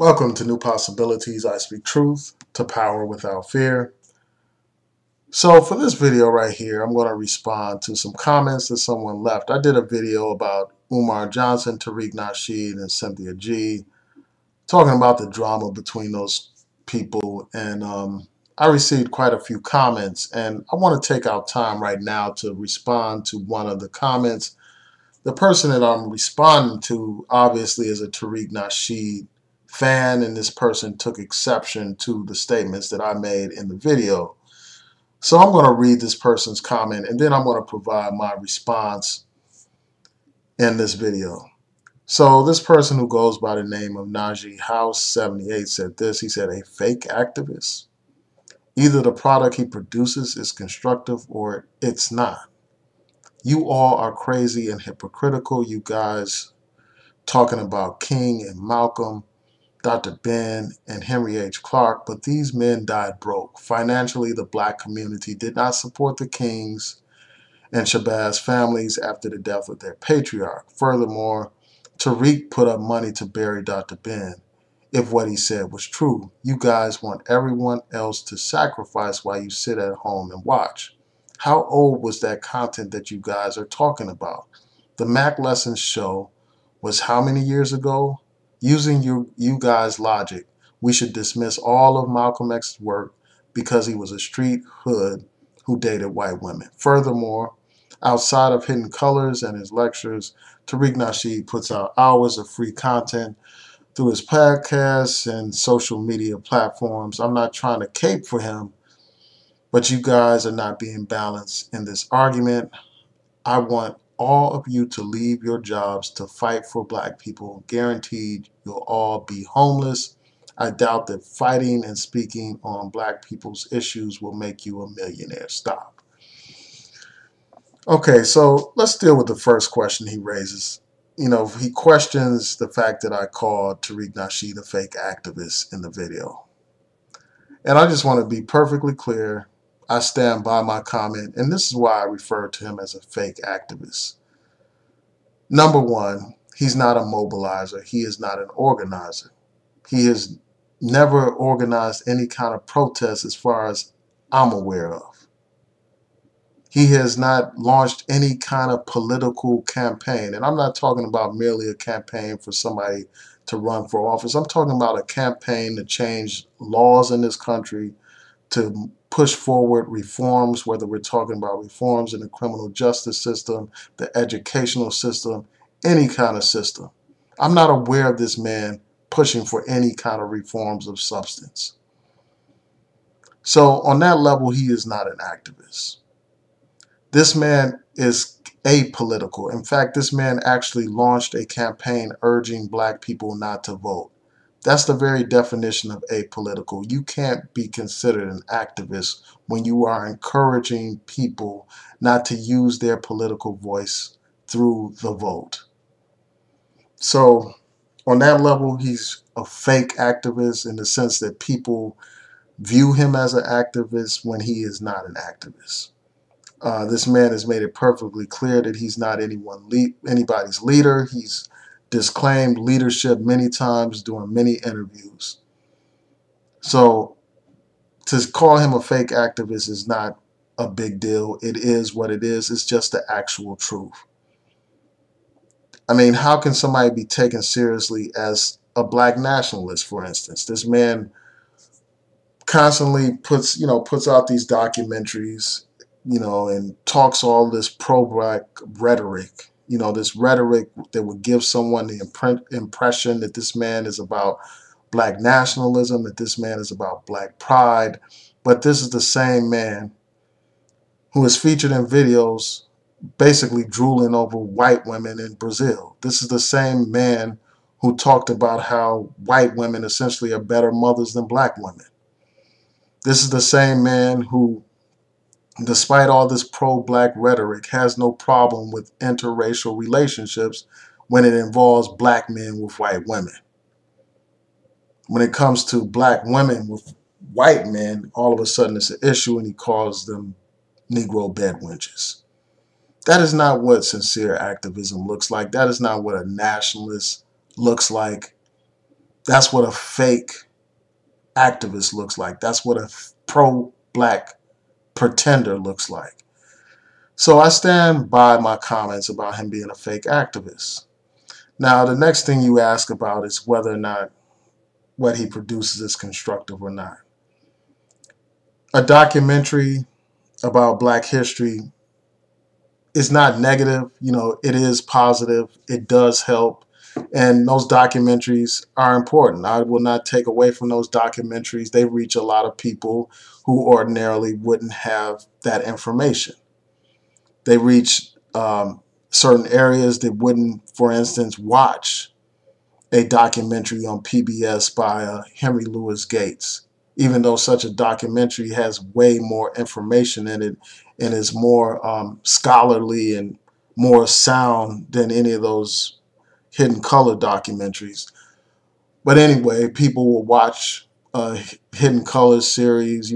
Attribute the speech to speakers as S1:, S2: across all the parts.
S1: Welcome to New Possibilities. I speak truth to power without fear. So for this video right here, I'm going to respond to some comments that someone left. I did a video about Umar Johnson, Tariq Nasheed, and Cynthia G, talking about the drama between those people. And I received quite a few comments. And I want to take out time right now to respond to one of the comments. The person that I'm responding to obviously is a Tariq Nasheed fan, and this person took exception to the statements that I made in the video. So I'm going to read this person's comment, and then I'm going to provide my response in this video. So this person who goes by the name of Najee House 78 said this. He said, a fake activist. Either the product he produces is constructive or it's not. You all are crazy and hypocritical. You guys talking about King and Malcolm, Dr. Ben, and Henry H. Clark, but these men died broke. Financially, the black community did not support the Kings and Shabazz families after the death of their patriarch. Furthermore, Tariq put up money to bury Dr. Ben. If what he said was true, you guys want everyone else to sacrifice while you sit at home and watch. How old was that content that you guys are talking about? The Mac Lessons show was how many years ago? Using you guys' logic, we should dismiss all of Malcolm X's work because he was a street hood who dated white women. Furthermore, outside of Hidden Colors and his lectures, Tariq Nasheed puts out hours of free content through his podcasts and social media platforms. I'm not trying to cape for him, but you guys are not being balanced in this argument. I want all of you to leave your jobs to fight for black people. Guaranteed you'll all be homeless. I doubt that fighting and speaking on black people's issues will make you a millionaire. Stop. Okay, so let's deal with the first question he raises. You know, he questions the fact that I called Tariq Nasheed a fake activist in the video. And I just want to be perfectly clear. I stand by my comment, and this is why I refer to him as a fake activist. Number one, he's not a mobilizer. He is not an organizer. He has never organized any kind of protest as far as I'm aware of. He has not launched any kind of political campaign. And I'm not talking about merely a campaign for somebody to run for office. I'm talking about a campaign to change laws in this country, to push forward reforms, whether we're talking about reforms in the criminal justice system, the educational system, any kind of system. I'm not aware of this man pushing for any kind of reforms of substance. So on that level, he is not an activist. This man is apolitical. In fact, this man actually launched a campaign urging black people not to vote. That's the very definition of apolitical. You can't be considered an activist when you are encouraging people not to use their political voice through the vote. So on that level, he's a fake activist in the sense that people view him as an activist when he is not an activist. This man has made it perfectly clear that he's not anybody's leader. He's disclaimed leadership many times during many interviews. So to call him a fake activist is not a big deal. It is what it is. It's just the actual truth. I mean, how can somebody be taken seriously as a black nationalist, for instance? This man constantly puts out these documentaries, and talks all this pro-black rhetoric, this rhetoric that would give someone the impression that this man is about black nationalism, that this man is about black pride. But this is the same man who is featured in videos basically drooling over white women in Brazil. This is the same man who talked about how white women essentially are better mothers than black women. This is the same man who, despite all this pro-black rhetoric, has no problem with interracial relationships when it involves black men with white women. When it comes to black women with white men, all of a sudden it's an issue, and he calls them Negro bed wenches. That is not what sincere activism looks like. That is not what a nationalist looks like. That's what a fake activist looks like. That's what a pro-black pretender looks like. So I stand by my comments about him being a fake activist. Now, the next thing you ask about is whether or not what he produces is constructive or not. A documentary about black history is not negative. It is positive. It does help. And those documentaries are important. I will not take away from those documentaries. They reach a lot of people who ordinarily wouldn't have that information. They reach certain areas that wouldn't, for instance, watch a documentary on PBS by Henry Louis Gates, even though such a documentary has way more information in it and is more scholarly and more sound than any of those Hidden Color documentaries. But anyway, people will watch Hidden Colors series.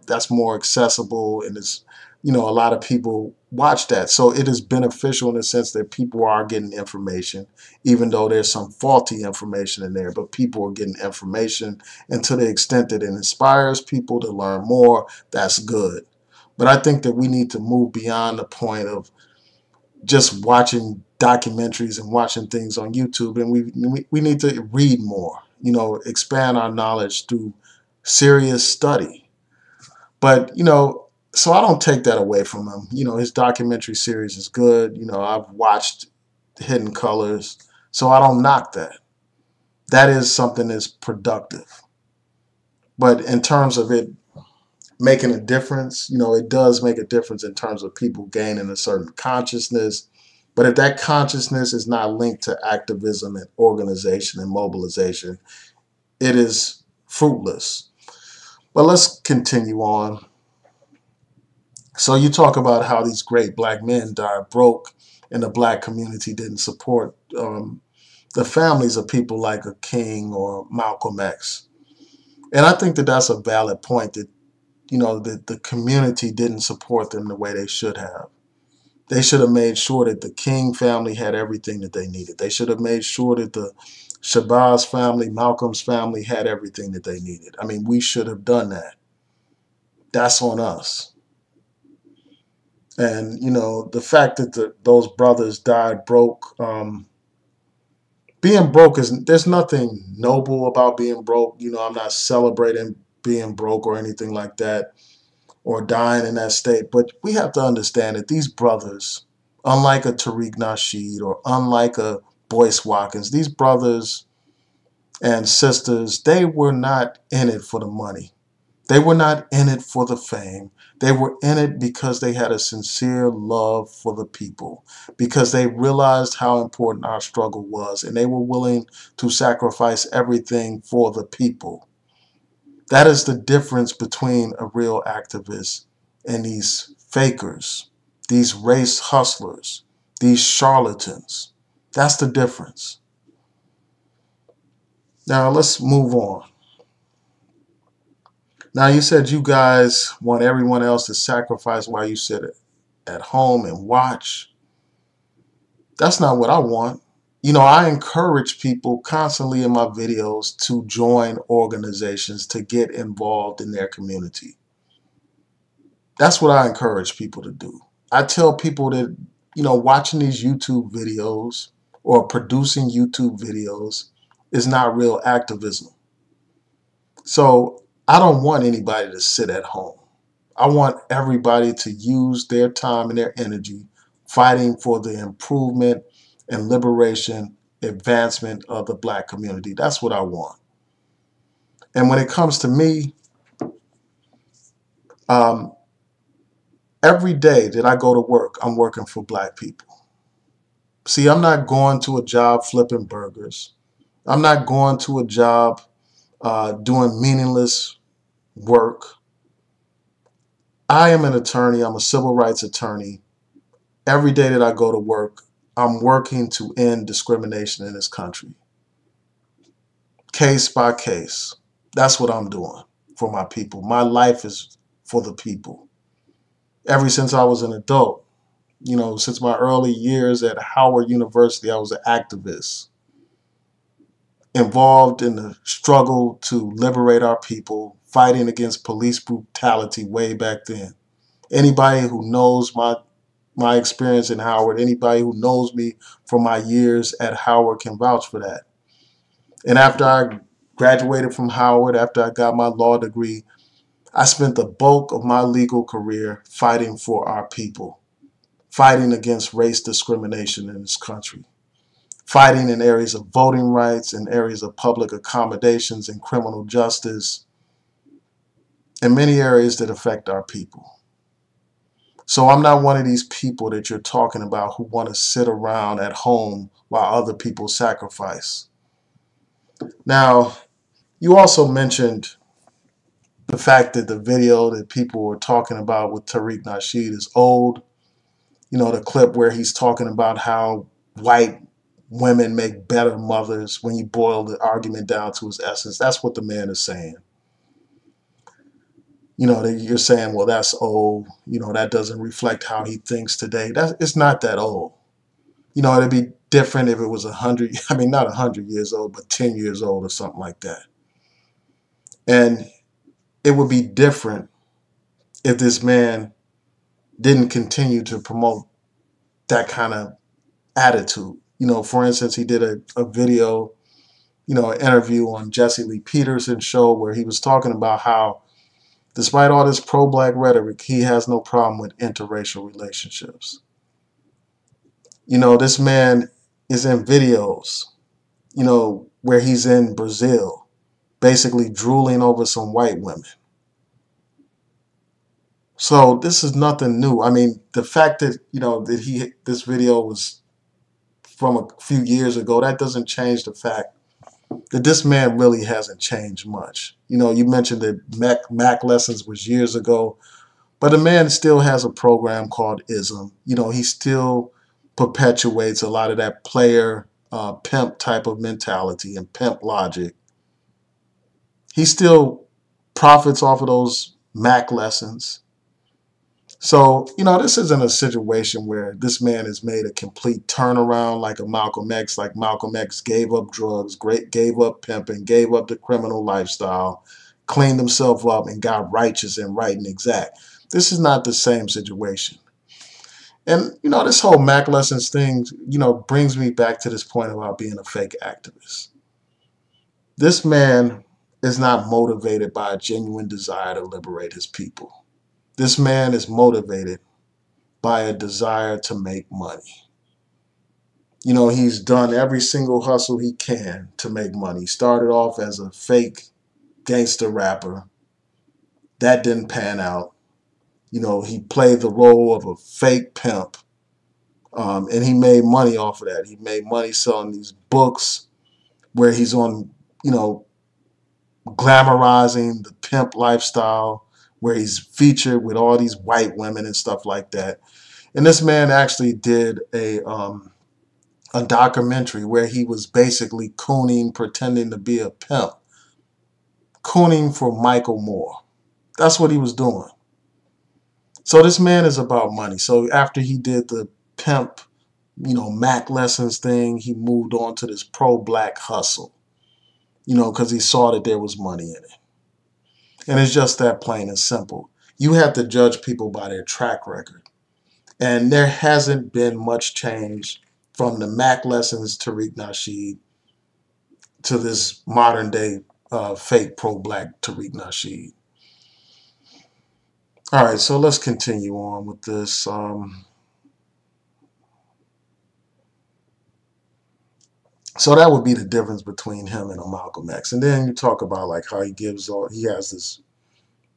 S1: That's more accessible, and a lot of people watch that. So it is beneficial in the sense that people are getting information, even though there's some faulty information in there. But people are getting information, and to the extent that it inspires people to learn more, that's good. But I think that we need to move beyond the point of just watching documentaries and watching things on YouTube, and we need to read more, expand our knowledge through serious study. But so I don't take that away from him. His documentary series is good. I've watched Hidden Colors, so I don't knock that. That is something that's productive. But in terms of it making a difference, it does make a difference in terms of people gaining a certain consciousness. But if that consciousness is not linked to activism and organization and mobilization, it is fruitless. But let's continue on. So you talk about how these great black men died broke and the black community didn't support the families of people like a King or Malcolm X. And I think that that's a valid point, that that the community didn't support them the way they should have. They should have made sure that the King family had everything that they needed. They should have made sure that the Shabazz family, Malcolm's family had everything that they needed. I mean, we should have done that. That's on us. And, the fact that those brothers died broke, being broke there's nothing noble about being broke. I'm not celebrating being broke or anything like that, or dying in that state. But we have to understand that these brothers, unlike a Tariq Nasheed or unlike a Boyce Watkins, these brothers and sisters, they were not in it for the money. They were not in it for the fame. They were in it because they had a sincere love for the people, because they realized how important our struggle was, and they were willing to sacrifice everything for the people. That is the difference between a real activist and these fakers, these race hustlers, these charlatans. That's the difference. Now let's move on. Now you said you guys want everyone else to sacrifice while you sit at home and watch. That's not what I want. I encourage people constantly in my videos to join organizations, to get involved in their community. That's what I encourage people to do. I tell people that, watching these YouTube videos or producing YouTube videos is not real activism. So I don't want anybody to sit at home. I want everybody to use their time and their energy fighting for the improvement and liberation, advancement of the black community. That's what I want. And when it comes to me, every day that I go to work, I'm working for black people. See, I'm not going to a job flipping burgers. I'm not going to a job doing meaningless work. I am an attorney. I'm a civil rights attorney. Every day that I go to work, I'm working to end discrimination in this country. Case by case. That's what I'm doing for my people. My life is for the people. Ever since I was an adult, since my early years at Howard University, I was an activist. involved in the struggle to liberate our people, fighting against police brutality way back then. Anybody who knows my experience in Howard, anybody who knows me from my years at Howard can vouch for that. And after I graduated from Howard, after I got my law degree, I spent the bulk of my legal career fighting for our people, fighting against race discrimination in this country, fighting in areas of voting rights, in areas of public accommodations and criminal justice, in many areas that affect our people. So I'm not one of these people that you're talking about who want to sit around at home while other people sacrifice. Now, you also mentioned the fact that the video that people were talking about with Tariq Nasheed is old. You know, the clip where he's talking about how white women make better mothers. When you boil the argument down to its essence, that's what the man is saying. You know, you're saying, well, that's old. You know, that doesn't reflect how he thinks today. It's not that old. You know, it'd be different if it was 100, I mean, not 100 years old, but 10 years old or something like that. And it would be different if this man didn't continue to promote that kind of attitude. You know, for instance, he did a video, you know, an interview on Jesse Lee Peterson's show where he was talking about how despite all this pro-black rhetoric, he has no problem with interracial relationships. You know, this man is in videos, you know, where he's in Brazil, basically drooling over some white women. So this is nothing new. I mean, the fact that, you know, that this video was from a few years ago, that doesn't change the fact that this man really hasn't changed much. You know, you mentioned that Mac Lessons was years ago, but the man still has a program called ISM. You know, he still perpetuates a lot of that player pimp type of mentality and pimp logic. He still profits off of those Mac Lessons. So, you know, this isn't a situation where this man has made a complete turnaround like a Malcolm X, like Malcolm X gave up drugs, gave up pimping, gave up the criminal lifestyle, cleaned himself up and got righteous and right and exact. This is not the same situation. And, you know, this whole Mac Lessons thing, you know, brings me back to this point about being a fake activist. This man is not motivated by a genuine desire to liberate his people. This man is motivated by a desire to make money. You know, he's done every single hustle he can to make money. He started off as a fake gangster rapper. That didn't pan out. You know, he played the role of a fake pimp. And he made money off of that. He made money selling these books where he's on, you know, glamorizing the pimp lifestyle, where he's featured with all these white women and stuff like that. And this man actually did a documentary where he was basically cooning, pretending to be a pimp, cooning for Michael Moore. That's what he was doing. So this man is about money. So after he did the pimp, you know, Mac Lessons thing, he moved on to this pro-black hustle, you know, because he saw that there was money in it. And it's just that plain and simple. You have to judge people by their track record. And there hasn't been much change from the Mac Lessons Tariq Nasheed to this modern day fake pro-black Tariq Nasheed. All right, so let's continue on with this. So that would be the difference between him and a Malcolm X. And then you talk about like how he has this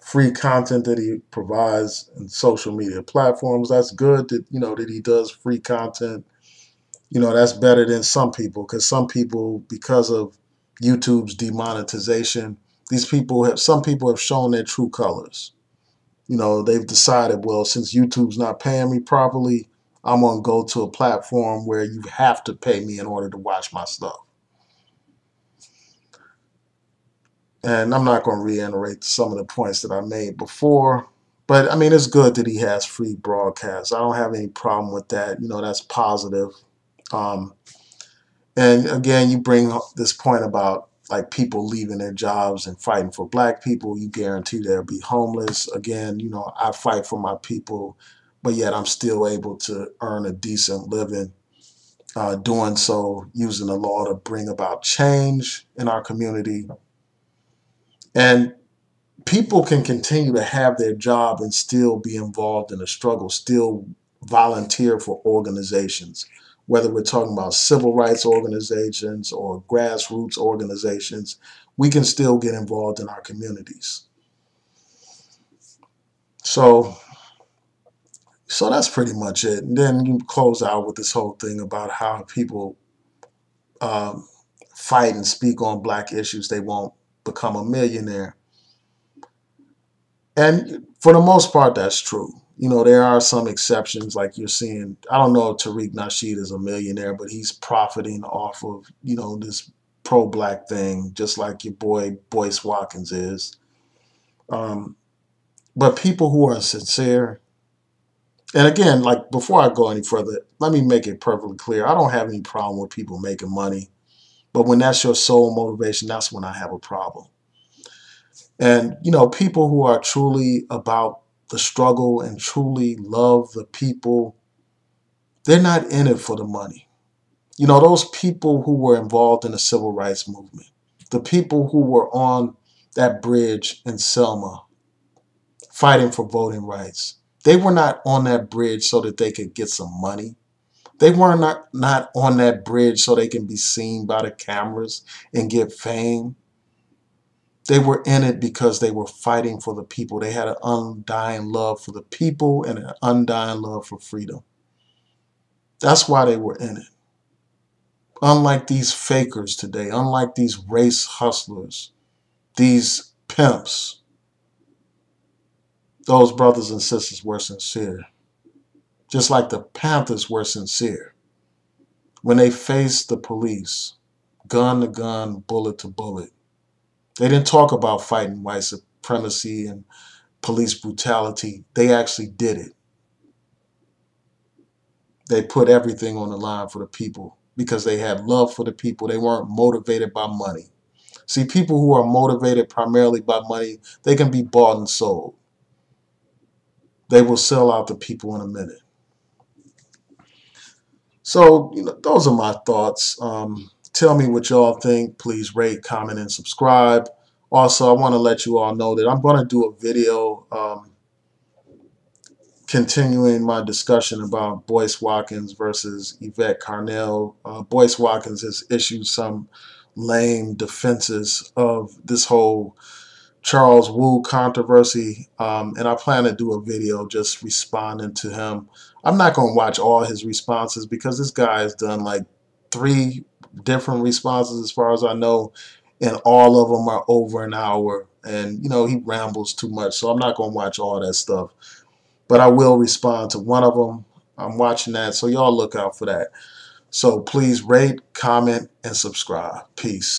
S1: free content that he provides in social media platforms. That's good that, you know, that he does free content. You know, that's better than some people, because some people, because of YouTube's demonetization, some people have shown their true colors. You know, they've decided, well, since YouTube's not paying me properly, I'm going to go to a platform where you have to pay me in order to watch my stuff. And I'm not going to reiterate some of the points that I made before, but I mean, it's good that he has free broadcasts. I don't have any problem with that. You know, that's positive. And And again, you bring this point about like people leaving their jobs and fighting for black people. You guarantee they'll be homeless. Again, you know, I fight for my people, but yet I'm still able to earn a decent living, doing so using the law to bring about change in our community. And people can continue to have their job and still be involved in the struggle, still volunteer for organizations, whether we're talking about civil rights organizations or grassroots organizations. We can still get involved in our communities. So, so that's pretty much it. And then you close out with this whole thing about how people um, fight and speak on black issues. They won't become a millionaire. And for the most part, that's true. You know, there are some exceptions, like you're seeing. I don't know if Tariq Nasheed is a millionaire, but he's profiting off of, you know, this pro-black thing, just like your boy Boyce Watkins is. Um, but people who are sincere, and again, like before I go any further, let me make it perfectly clear. I don't have any problem with people making money, but when that's your sole motivation, that's when I have a problem. And, you know, people who are truly about the struggle and truly love the people, they're not in it for the money. You know, those people who were involved in the civil rights movement, the people who were on that bridge in Selma fighting for voting rights, they were not on that bridge so that they could get some money. They were not on that bridge so they can be seen by the cameras and get fame. They were in it because they were fighting for the people. They had an undying love for the people and an undying love for freedom. That's why they were in it. Unlike these fakers today, unlike these race hustlers, these pimps, those brothers and sisters were sincere. Just like the Panthers were sincere. When they faced the police, gun to gun, bullet to bullet, they didn't talk about fighting white supremacy and police brutality. They actually did it. They put everything on the line for the people because they had love for the people. They weren't motivated by money. See, people who are motivated primarily by money, they can be bought and sold. They will sell out the people in a minute. So, you know, those are my thoughts. Tell me what y'all think. Please rate, comment, and subscribe. Also, I want to let you all know that I'm going to do a video continuing my discussion about Boyce Watkins versus Yvette Carnell. Boyce Watkins has issued some lame defenses of this whole Charles Wu controversy, and I plan to do a video just responding to him. I'm not going to watch all his responses because this guy has done like 3 different responses as far as I know, and all of them are over an hour, and you know, he rambles too much, so I'm not going to watch all that stuff. But I will respond to one of them. I'm watching that, so y'all look out for that. So please rate, comment, and subscribe. Peace.